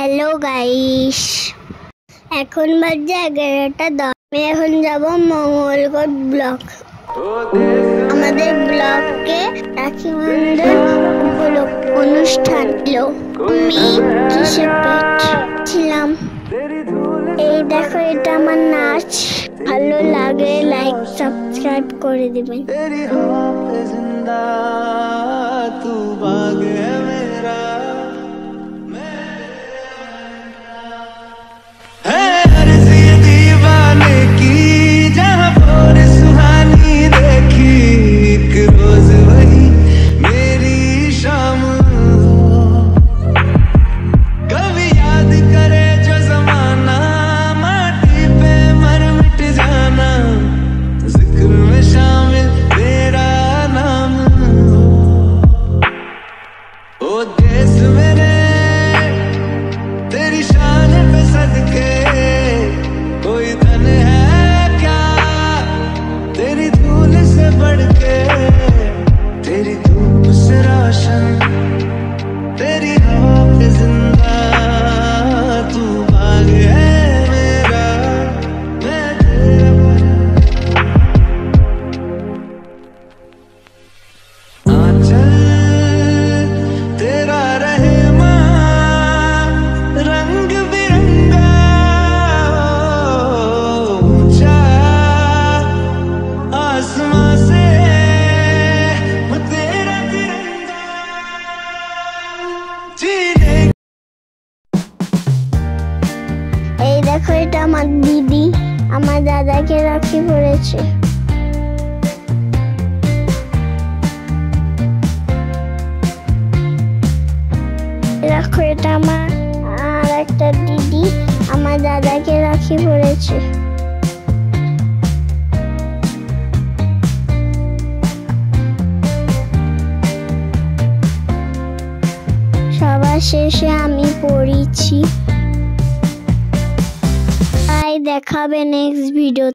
Hello guys, এখন বাজে 11টা 10। আমি এখন যাব মঙ্গলকোট ব্লক। আমাদের ব্লকে রাখি বন্ধন উপলক্ষে অনুষ্ঠান ছিল। আমি কিসের পেট ছিলাম। এই দেখো, এটা আমার নাচ। ভালো লাগে লাইক সাবস্ক্রাইব করে দিবেন। এই দেখো, এটা আমার দিদি আমার দাদাকে রাখি পড়েছে। দেখো, এটা আমার আর একটা দিদি আমার দাদাকে রাখি পড়েছে। সবার শেষে আমি পড়েছি। দেখাবে নেক্সট ভিডিও।